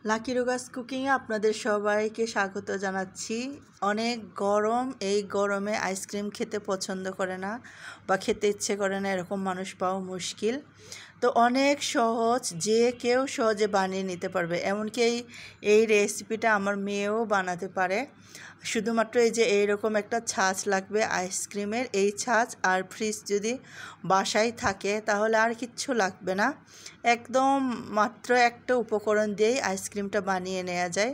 Lucky রোগাস কুকিংয়ে আপনাদের সবাইকে স্বাগত জানাচ্ছি। অনেক গরম, এই গরমে আইসক্রিম খেতে পছন্দ করে না বা খেতে ইচ্ছে করে না এরকম মানুষ পাওয়া মুশকিল। তো অনেক সহজ, যে কেউ সহজে বানিয়ে নিতে পারবে। এমনকি এই রেসিপিটা আমার মেয়েও বানাতে পারে। শুধুমাত্র এই যে এইরকম একটা ছাঁচ লাগবে আইসক্রিমের, এই ছাঁচ আর ফ্রিজ যদি বাসায় থাকে তাহলে আর কিচ্ছু লাগবে না। একদম মাত্র একটা উপকরণ দিয়েই আইসক্রিমটা বানিয়ে নেওয়া যায়,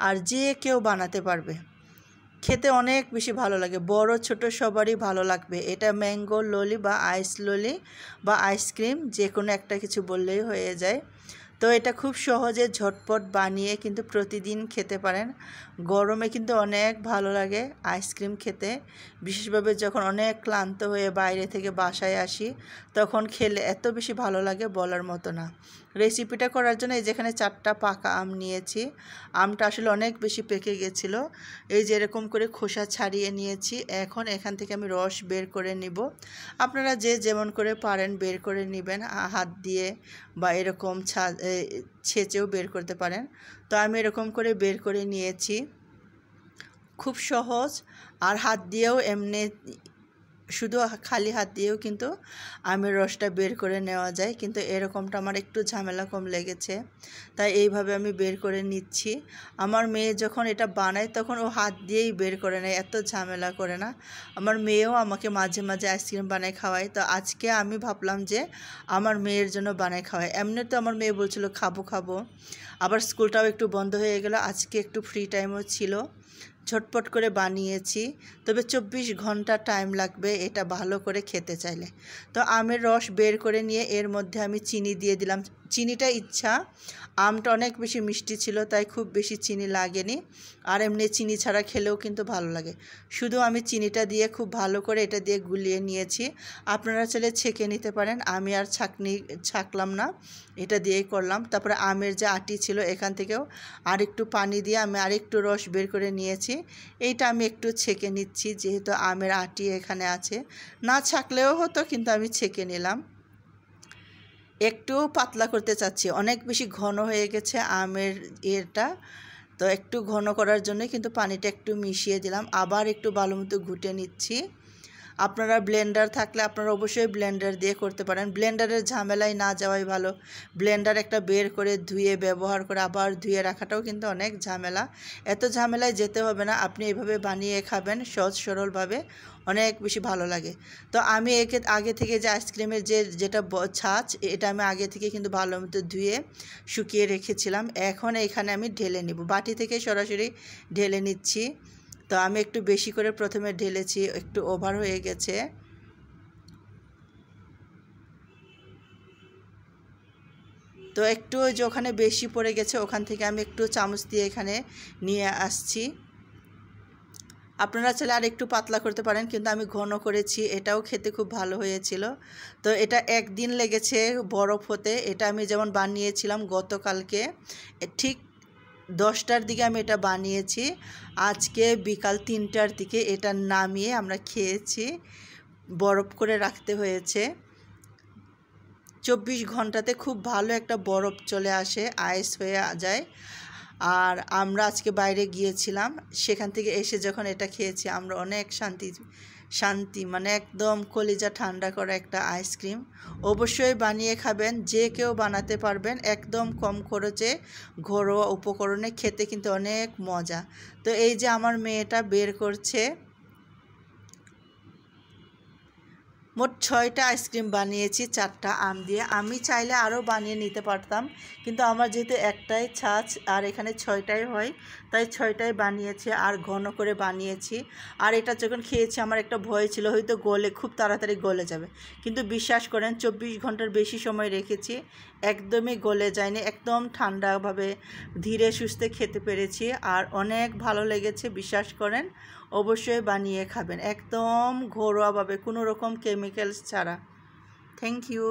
আর যে কেউ বানাতে পারবে। খেতে অনেক বেশি ভালো লাগে, বড় ছোট সবারই ভালো লাগবে। এটা ম্যাঙ্গো ললি বা আইস ললি বা আইসক্রিম, যে কোনো একটা কিছু বললেই হয়ে যায়। তো এটা খুব সহজে ঝটপট বানিয়ে কিন্তু প্রতিদিন খেতে পারেন। গরমে কিন্তু অনেক ভালো লাগে আইসক্রিম খেতে, বিশেষভাবে যখন অনেক ক্লান্ত হয়ে বাইরে থেকে বাসায় আসি তখন খেলে এত বেশি ভালো লাগে বলার মতো না। রেসিপিটা করার জন্য এই যেখানে 4টা পাকা আম নিয়েছি। আমটা আসলে অনেক বেশি পেকে গেছিলো, এই যে এরকম করে খোসা ছাড়িয়ে নিয়েছি। এখন এখান থেকে আমি রস বের করে নিব। আপনারা যে যেমন করে পারেন বের করে নেবেন, হাত দিয়ে বা এরকম ছেঁচেও বের করতে পারেন। তো আমি এরকম করে বের করে নিয়েছি, খুব সহজ। আর হাত দিয়েও এমনি শুধু খালি হাত দিয়েও কিন্তু আমের রসটা বের করে নেওয়া যায়, কিন্তু এরকমটা আমার একটু ঝামেলা কম লেগেছে, তাই এইভাবে আমি বের করে নিচ্ছি। আমার মেয়ে যখন এটা বানায় তখন ও হাত দিয়েই বের করে নেয়, এত ঝামেলা করে না। আমার মেয়েও আমাকে মাঝে মাঝে আইসক্রিম বানায় খাওয়ায়, তো আজকে আমি ভাবলাম যে আমার মেয়ের জন্য বানায় খাওয়াই। এমনি তো আমার মেয়ে বলছিল খাবো খাবো, আবার স্কুলটাও একটু বন্ধ হয়ে গেল, আজকে একটু ফ্রি টাইমও ছিল, ঝটপট করে বানিয়েছি। তবে 24 ঘন্টা টাইম লাগবে এটা ভালো করে খেতে চাইলে। তো আমের রস বের করে নিয়ে এর মধ্যে আমি চিনি দিয়ে দিলাম। চিনিটা ইচ্ছা, আমটা অনেক বেশি মিষ্টি ছিল তাই খুব বেশি চিনি লাগেনি, আর এমনি চিনি ছাড়া খেলেও কিন্তু ভালো লাগে। শুধু আমি চিনিটা দিয়ে খুব ভালো করে এটা দিয়ে গুলিয়ে নিয়েছি। আপনারা চাইলে ছেঁকে নিতে পারেন, আমি আর ছাঁকলাম না, এটা দিয়েই করলাম। তারপরে আমের যে আটি ছিল এখান থেকেও আরেকটু পানি দিয়ে আমি আরেকটু রস বের করে নিয়েছি। এইটা আমি একটু ছেঁকে নিচ্ছি, যেহেতু আমের আটি এখানে আছে। না ছাঁকলেও হতো, কিন্তু আমি ছেঁকে নিলাম। একটু পাতলা করতে চাচ্ছি, অনেক বেশি ঘন হয়ে গেছে আমের এটা, তো একটু ঘন করার জন্য কিন্তু পানিটা একটু মিশিয়ে দিলাম। আবার একটু ভালো মতো ঘুটে নিচ্ছি। আপনারা ব্লেন্ডার থাকলে আপনারা অবশ্যই ব্লেন্ডার দিয়ে করতে পারেন, ব্লেন্ডারের ঝামেলায় না যাওয়াই ভালো। ব্লেন্ডার একটা বের করে ধুয়ে ব্যবহার করে আবার ধুয়ে রাখাটাও কিন্তু অনেক ঝামেলা, এত ঝামেলায় যেতে হবে না। আপনি এভাবে বানিয়ে খাবেন সহজ সরলভাবে, অনেক বেশি ভালো লাগে। তো আমি আগে থেকে যে আইসক্রিমের যেটা ছাঁচ, এটা আমি আগে থেকে কিন্তু ভালো মতো ধুয়ে শুকিয়ে রেখেছিলাম। এখন এখানে আমি ঢেলে নিব, বাটি থেকে সরাসরি ঢেলে নিচ্ছি। তো আমি একটু বেশি করে প্রথমে ঢেলেছি, একটু ওভার হয়ে গেছে। তো একটু ওই যে ওখানে বেশি পড়ে গেছে, ওখান থেকে আমি একটু চামচ দিয়ে এখানে নিয়ে আসছি। আপনারা চাইলে আর একটু পাতলা করতে পারেন, কিন্তু আমি ঘন করেছি, এটাও খেতে খুব ভালো হয়েছিল। তো এটা একদিন লেগেছে বরফ হতে। এটা আমি যেমন বানিয়েছিলাম গতকালকে ঠিক 10টার দিকে আমি এটা বানিয়েছি, আজকে বিকাল 3টার দিকে এটা নামিয়ে আমরা খেয়েছি। বরফ করে রাখতে হয়েছে, 24 ঘন্টাতে খুব ভালো একটা বরফ চলে আসে, আইস হয়ে যায়। আর আমরা আজকে বাইরে গিয়েছিলাম, সেখান থেকে এসে যখন এটা খেয়েছি আমরা অনেক শান্তি, মানে একদম কলিজা ঠান্ডা করা একটা আইসক্রিম। অবশ্যই বানিয়ে খাবেন, যে কেউ বানাতে পারবেন, একদম কম খরচে ঘরোয়া উপকরণে, খেতে কিন্তু অনেক মজা। তো এই যে আমার মেয়েটা বের করছে, মোট 6টা আইসক্রিম বানিয়েছি 4টা আম দিয়ে। আমি চাইলে আরও বানিয়ে নিতে পারতাম, কিন্তু আমার যেহেতু একটাই ছাঁচ আর এখানে 6টাই হয়, তাই 6টাই বানিয়েছি আর ঘন করে বানিয়েছি। আর এটা যখন খেয়েছি আমার একটা ভয় ছিল হয়তো খুব তাড়াতাড়ি গলে যাবে, কিন্তু বিশ্বাস করেন 24 ঘন্টার বেশি সময় রেখেছি, একদমই গলে যায়নি, একদম ঠান্ডাভাবে ধীরে সুস্থে খেতে পেরেছি, আর অনেক ভালো লেগেছে। বিশ্বাস করেন, অবশ্যই বানিয়ে খাবেন একদম ঘরোয়াভাবে, কোনো রকম কেমিক্যালস ছাড়া। Thank you.